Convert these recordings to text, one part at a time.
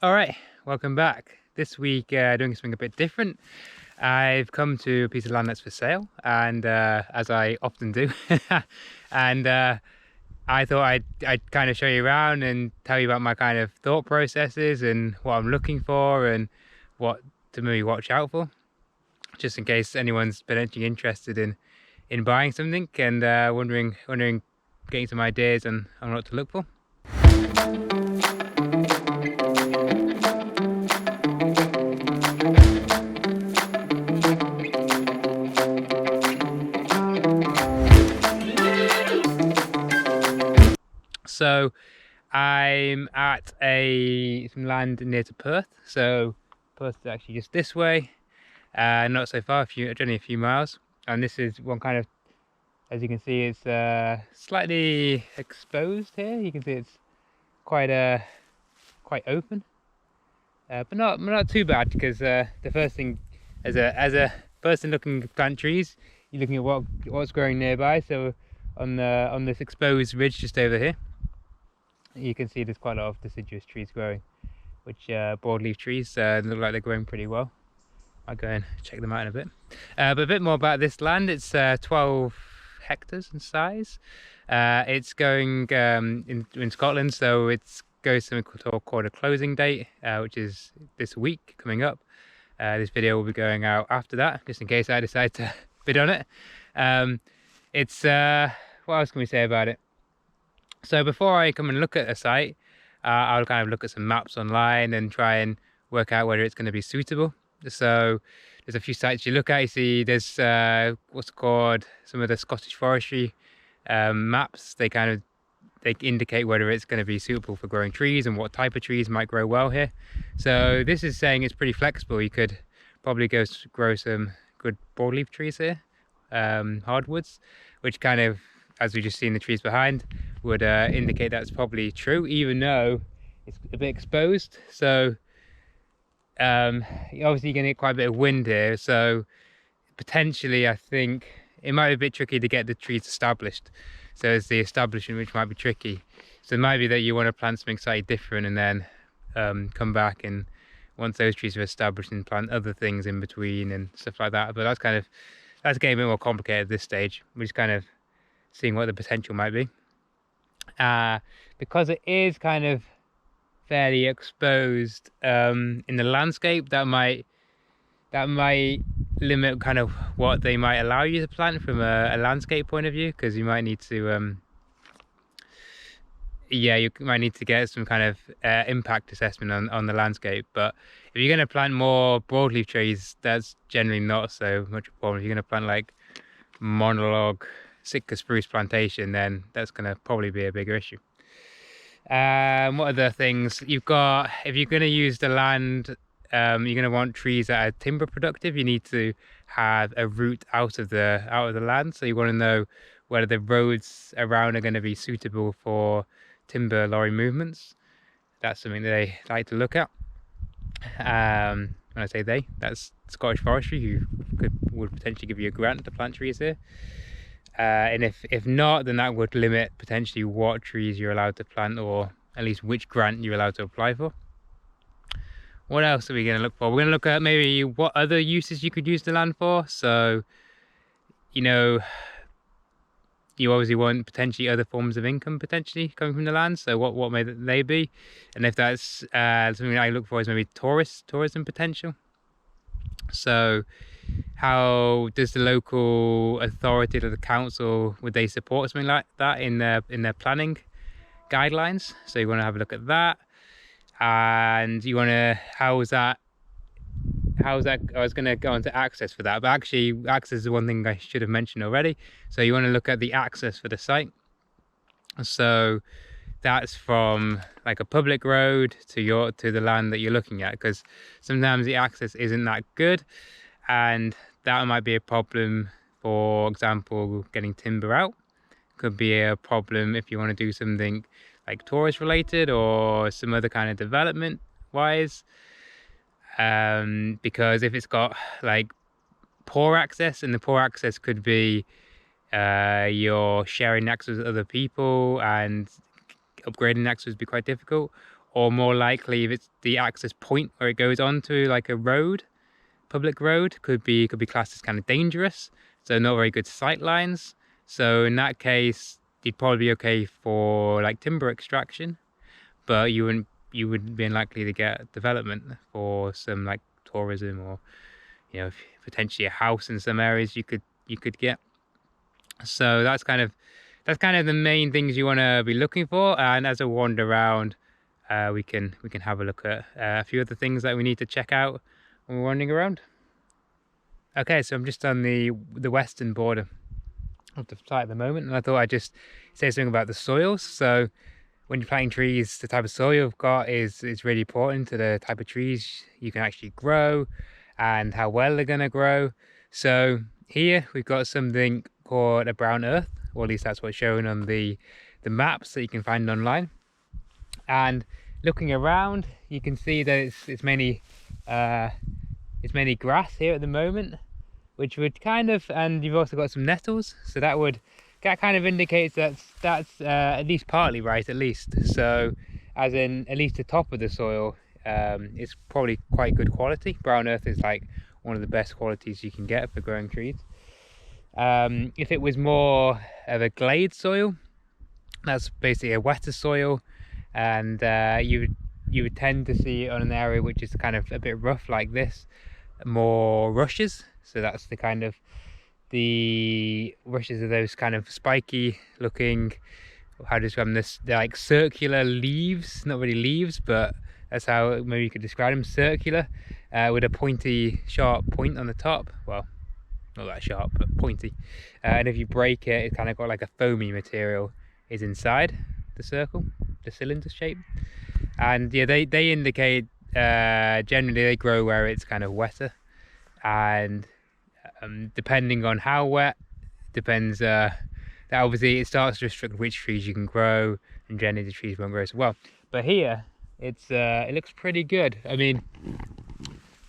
All right, welcome back. This week, doing something a bit different. I've come to a piece of land that's for sale, and as I often do, and I thought I'd kind of show you around and tell you about my kind of thought processes and what I'm looking for and what to maybe watch out for, just in case anyone's potentially interested in buying something and wondering, getting some ideas on what to look for. So I'm at some land near to Perth. So Perth is actually just this way, not so far, only a few miles. And this is one kind of, as you can see, it's slightly exposed here. You can see it's quite open, but not too bad, because the first thing, as a person looking at plant trees, you're looking at what's growing nearby. So on this exposed ridge just over here, you can see there's quite a lot of deciduous trees growing, which broadleaf trees look like they're growing pretty well. I'll go and check them out in a bit. But a bit more about this land. It's 12 hectares in size. It's going in Scotland, so it's goes something called a closing date, which is this week coming up. This video will be going out after that, just in case I decide to bid on it. It's what else can we say about it? So before I come and look at a site, I'll kind of look at some maps online and try and work out whether it's going to be suitable. So there's a few sites you look at. You see there's what's called some of the Scottish forestry maps. They indicate whether it's going to be suitable for growing trees and what type of trees might grow well here. So this is saying it's pretty flexible. You could probably grow some good broadleaf trees here, hardwoods, which kind of, as we just seen the trees behind, would indicate that's probably true, even though it's a bit exposed. So obviously you're going to get quite a bit of wind here, so potentially I think it might be a bit tricky to get the trees established. So it's the establishment which might be tricky. So it might be that you want to plant something slightly different and then come back, and once those trees are established, and plant other things in between and stuff like that. But that's getting a bit more complicated at this stage. We're just kind of seeing what the potential might be. Because it is kind of fairly exposed in the landscape, that might limit kind of what they might allow you to plant from a landscape point of view, because you might need to you might need to get some kind of impact assessment on the landscape. But if you're going to plant more broadleaf trees, that's generally not so much a problem. If you're going to plant like monolog Sitka spruce plantation, then that's going to probably be a bigger issue. What other things you've got? If you're going to use the land, you're going to want trees that are timber productive. You need to have a route out of the land, so you want to know whether the roads around are going to be suitable for timber lorry movements. That's something they like to look at. When I say they, that's Scottish Forestry, who would potentially give you a grant to plant trees here. And if not, then that would limit potentially what trees you're allowed to plant, or at least which grant you're allowed to apply for. What else are we going to look for? We're going to look at maybe what other uses you could use the land for. So, you know, you obviously want potentially other forms of income potentially coming from the land. So what may they be? And if that's something I look for, is maybe tourism potential. So how does the local authority or the council, would they support something like that in their planning guidelines? So you want to have a look at that, and you want to how is that I was going to go into access for that, but actually access is one thing I should have mentioned already. So you want to look at the access for the site. So that's from like a public road to the land that you're looking at, because sometimes the access isn't that good, and that might be a problem. For example, getting timber out could be a problem if you want to do something like tourist related or some other kind of development wise, because if it's got like poor access, and the poor access could be you're sharing access with other people, and upgrading access would be quite difficult. or more likely if it's the access point where it goes onto like a road, public road, could be classed as kind of dangerous, so not very good sight lines. So in that case you'd probably be okay for like timber extraction, but you wouldn't be unlikely to get development for some like tourism, or you know, potentially a house in some areas you could get. So that's kind of the main things you want to be looking for. And as I wander around, we can have a look at a few other things that we need to check out when we're wandering around. Okay, so I'm just on the western border of the site at the moment, and I thought I'd just say something about the soils. So when you're planting trees, the type of soil you've got is really important to the type of trees you can actually grow and how well they're going to grow. So here we've got something called a brown earth, or at least that's what's shown on the maps that you can find online. And looking around, you can see that it's mainly grass here at the moment, which would kind of, and you've also got some nettles, so that kind of indicates that's at least partly right, at least. So as in at least the top of the soil is probably quite good quality. Brown earth is like one of the best qualities you can get for growing trees. If it was more of a glade soil, that's basically a wetter soil, and you would tend to see it on an area which is kind of a bit rough like this, more rushes. So that's the rushes are those kind of spiky looking, how to describe this, they're like circular leaves, not really leaves, but that's how maybe you could describe them, circular, with a pointy sharp point on the top. Well, not that sharp, but pointy. And if you break it, it's kind of got like a foamy material is inside the circle, the cylinder shape. And yeah, they indicate generally they grow where it's kind of wetter, and depending on how wet, depends, that obviously it starts to restrict which trees you can grow, and generally the trees won't grow so well. But here it looks pretty good. I mean,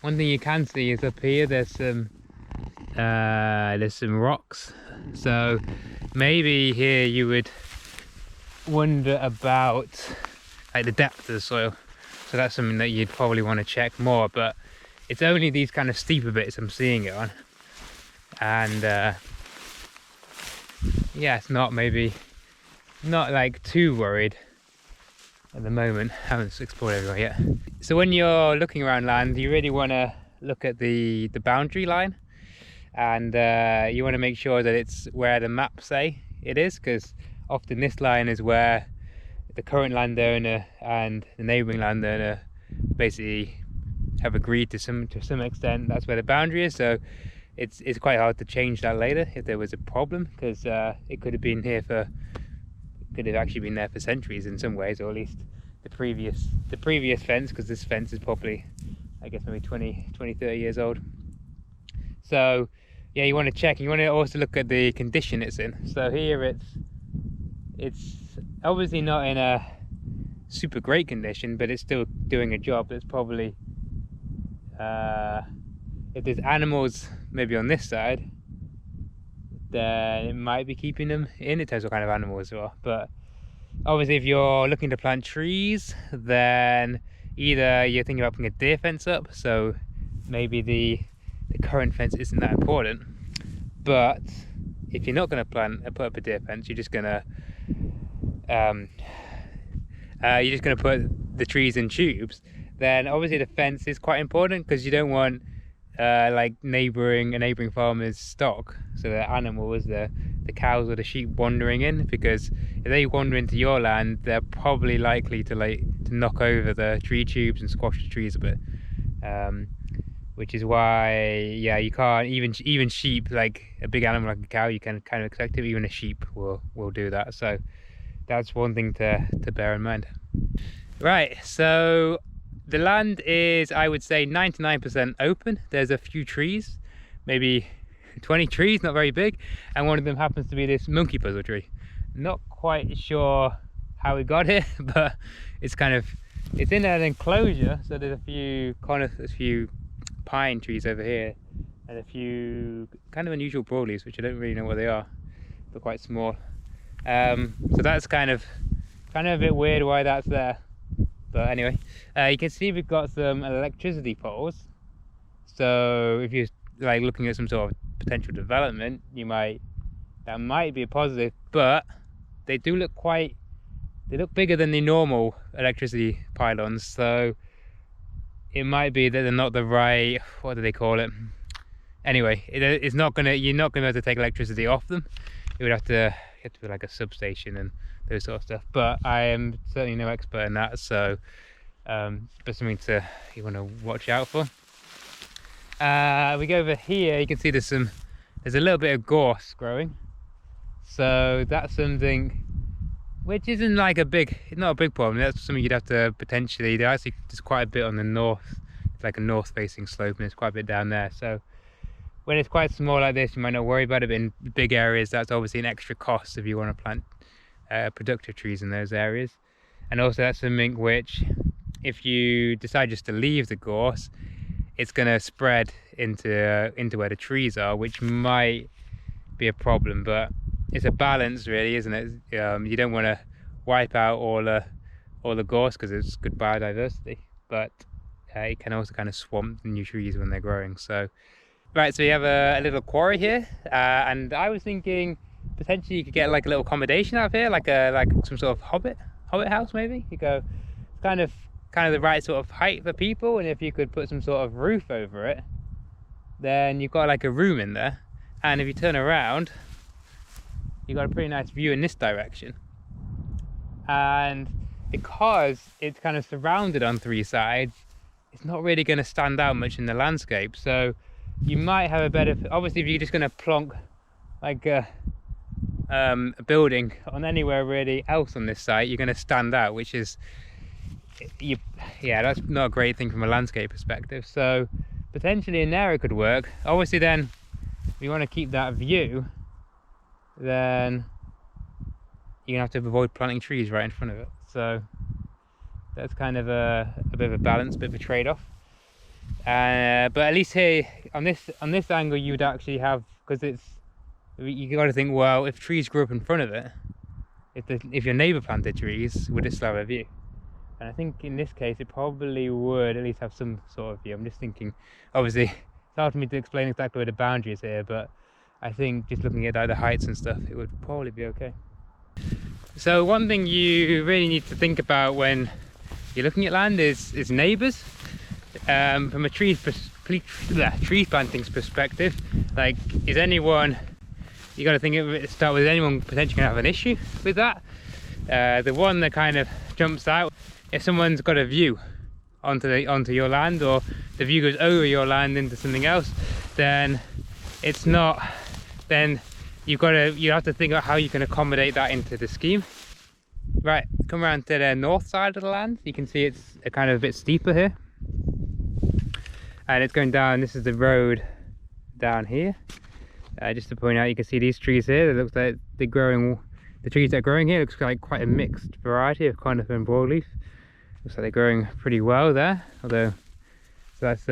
one thing you can see is up here there's some rocks, so maybe here you would wonder about like the depth of the soil, so that's something that you'd probably want to check more. But it's only these kind of steeper bits I'm seeing it on, and yeah, it's not like too worried at the moment. Haven't explored everywhere yet. So when you're looking around land, you really want to look at the boundary line, and you want to make sure that it's where the maps say it is, because often this line is where the current landowner and the neighbouring landowner basically have agreed to some extent that's where the boundary is. So it's quite hard to change that later if there was a problem, because it could have actually been there for centuries in some ways, or at least the previous fence, because this fence is probably, I guess, maybe 20-30 years old. So yeah, you want to check, and you want to also look at the condition it's in. So here it's obviously not in a super great condition, but it's still doing a job. It's probably if there's animals maybe on this side, then it might be keeping them in. It tells what kind of animals there are. But obviously if you're looking to plant trees, then either you're thinking about putting a deer fence up, so maybe the current fence isn't that important. But if you're not going to put up a deer fence, you're just going to put the trees in tubes, then obviously the fence is quite important, because you don't want like a neighbouring farmer's stock, so the animals, the cows or the sheep wandering in, because if they wander into your land, they're probably likely to knock over the tree tubes and squash the trees a bit, which is why, yeah, you can't, even sheep, like a big animal like a cow, you can kind of expect it, even a sheep will do that. So that's one thing to bear in mind. Right, so the land is, I would say, 99% open. There's a few trees, maybe 20 trees, not very big, and one of them happens to be this monkey puzzle tree. Not quite sure how we got here, but it's in an enclosure, so there's a few pine trees over here, and a few kind of unusual broadleaves, which I don't really know what they are, but quite small. So that's kind of a bit weird why that's there. But anyway, you can see we've got some electricity poles. So if you're like looking at some sort of potential development, that might be a positive, but they do look they look bigger than the normal electricity pylons. So it might be that they're not the right, what do they call it? Anyway, you're not gonna be able to take electricity off them. You would have to be like a substation and those sort of stuff. But I am certainly no expert in that, so but something you want to watch out for. We go over here. You can see there's a little bit of gorse growing. So that's something which isn't like not a big problem. That's something you'd have to potentially. There's actually just quite a bit on the north. It's like a north-facing slope, and it's quite a bit down there. So when it's quite small like this, you might not worry about it. But in big areas, that's obviously an extra cost if you want to plant productive trees in those areas. And also that's something which, if you decide just to leave the gorse, it's going to spread into where the trees are, which might be a problem. But it's a balance, really, isn't it? You don't want to wipe out all the gorse because it's good biodiversity, but it can also kind of swamp the new trees when they're growing. So right, so we have a little quarry here, and I was thinking potentially you could get like a little accommodation out of here, like some sort of hobbit house maybe. You go, it's kind of the right sort of height for people, and if you could put some sort of roof over it, then you've got like a room in there. And if you turn around, you've got a pretty nice view in this direction. And because it's kind of surrounded on three sides, it's not really going to stand out much in the landscape. So you might have a better, obviously if you're just going to plonk like a building on anywhere really else on this site, you're going to stand out, which is that's not a great thing from a landscape perspective. So potentially in there it could work. Obviously then if you want to keep that view, then you're gonna have to avoid planting trees right in front of it. So that's kind of a bit of a balance, bit of a trade-off. But at least here on this angle, you would actually have, because you got to think, well, if trees grew up in front of it, if your neighbour planted trees, would it still have a view? And I think in this case, it probably would at least have some sort of view. I'm just thinking, obviously, it's hard for me to explain exactly where the boundary is here, but I think just looking at the heights and stuff, it would probably be okay. So one thing you really need to think about when you're looking at land is neighbours. From a tree planting's perspective, like, is anyone, you got to think of it, start with anyone potentially going to have an issue with that. The one that kind of jumps out, if someone's got a view onto your land, or the view goes over your land into something else, then it's not, then you have to think about how you can accommodate that into the scheme. Right, come around to the north side of the land. You can see it's kind of a bit steeper here, and it's going down. This is the road down here. Just to point out, you can see these trees here. It looks like they're growing. The trees that are growing here looks like quite a mixed variety of conifer and broadleaf. Looks like they're growing pretty well there. Although, so that's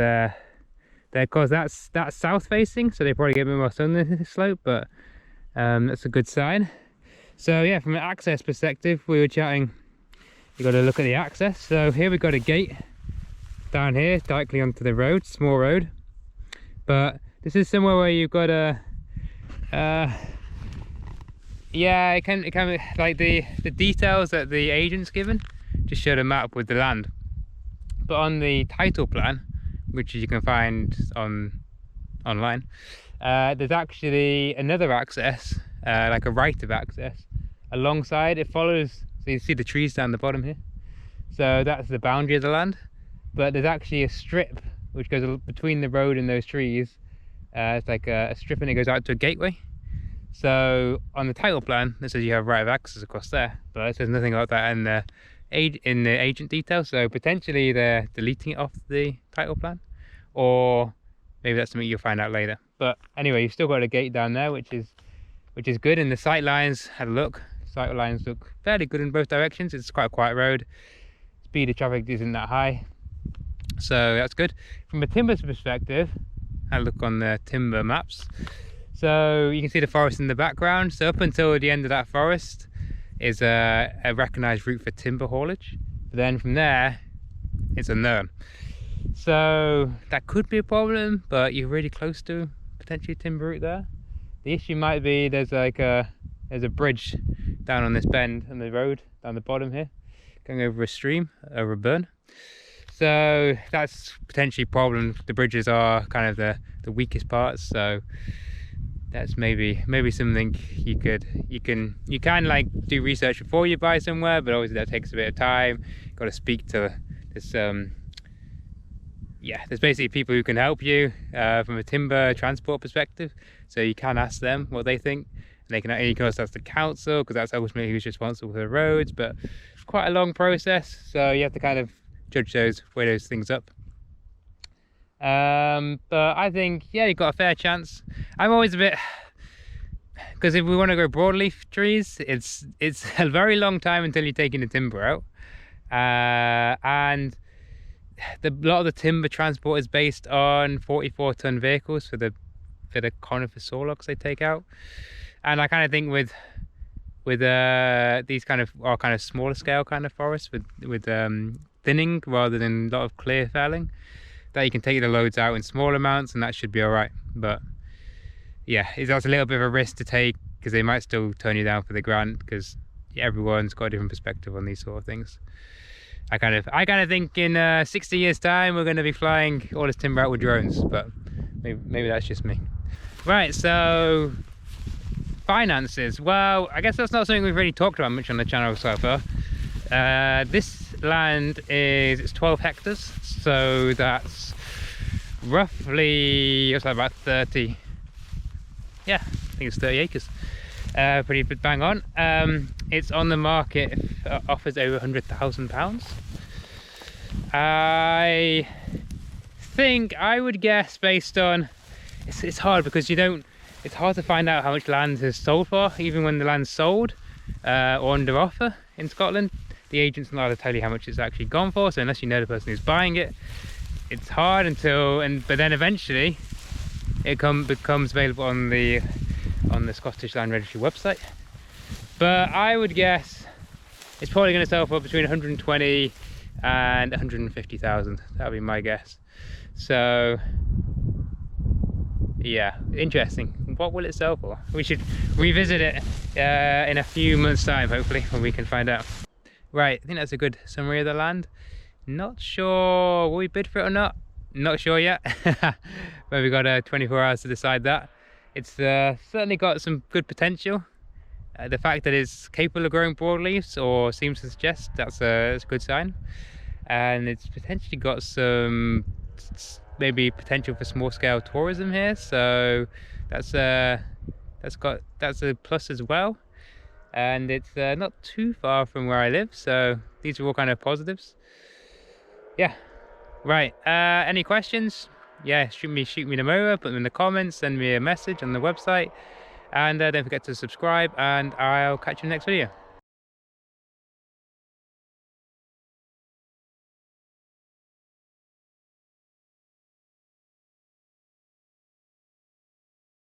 of course that's south facing, so they probably get a bit more sun in this slope, but that's a good sign. So yeah, from an access perspective, we were chatting, you got to look at the access. So here we've got a gate down here directly onto the road, small road, but this is somewhere where you've got a yeah, it can like the details that the agent's given just showed a map with the land, but on the title plan, which you can find online, there's actually another access, like a right of access alongside. It follows, so you see the trees down the bottom here, so that's the boundary of the land, but there's actually a strip which goes between the road and those trees. It's like a strip, and it goes out to a gateway. So on the title plan it says you have right of access across there, but it says nothing about that in the agent details. So potentially they're deleting it off the title plan, or maybe that's something you'll find out later. But anyway, you've still got a gate down there, which is good. And the sight lines, had a look, sight lines look fairly good in both directions. It's quite a quiet road, speed of traffic isn't that high, so that's good. From a timber perspective, I look on the timber maps, so you can see the forest in the background. So up until the end of that forest is a recognised route for timber haulage. But then from there, it's unknown. So that could be a problem, but you're really close to potentially timber route there. The issue might be there's a bridge down on this bend on the road down the bottom here, going over a stream, over a burn. So that's potentially a problem. The bridges are kind of the weakest parts, so that's maybe something you can like do research before you buy somewhere, but obviously that takes a bit of time. You've got to speak to this yeah, there's basically people who can help you from a timber transport perspective, so you can ask them what they think, and you can also ask the council, because that's ultimately who's responsible for the roads. But it's quite a long process, so you have to kind of weigh those things up. But I think, yeah, you've got a fair chance. I'm always a bit, because if we want to grow broadleaf trees, it's a very long time until you're taking the timber out, and a lot of the timber transport is based on 44-ton vehicles for the conifer sawlogs they take out. And I kind of think with these kind of smaller scale kind of forests with thinning rather than a lot of clear felling, that you can take the loads out in small amounts, and that should be all right. But yeah, that's a little bit of a risk to take, because they might still turn you down for the grant, because everyone's got a different perspective on these sort of things. I kind of think in 60 years time we're going to be flying all this timber out with drones, but maybe that's just me. Right, so finances. Well, I guess that's not something we've really talked about much on the channel so far. This land it's 12 hectares, so that's roughly, it's like about 30, yeah, I think it's 30 acres. Pretty bang on. It's on the market, offers over £100,000. I think, I would guess, based on, it's hard because it's hard to find out how much land is sold for, even when the land's sold or under offer in Scotland. The agent's not allowed to tell you how much it's actually gone for, so unless you know the person who's buying it, it's hard but then eventually it becomes available on the Scottish Land Registry website. But I would guess it's probably going to sell for between 120 and 150,000. That would be my guess. So yeah, interesting. What will it sell for? We should revisit it in a few months' time, hopefully, when we can find out. Right, I think that's a good summary of the land. Not sure, will we bid for it or not? Not sure yet. But we've got 24 hours to decide that. It's certainly got some good potential. The fact that it's capable of growing broadleaves, or seems to suggest, that's a good sign. And it's potentially got some maybe potential for small scale tourism here, so that's a plus as well. And it's not too far from where I live, so these are all kind of positives. Yeah, right. Any questions? Yeah, shoot me them over, put them in the comments, send me a message on the website, and don't forget to subscribe, and I'll catch you in the next video.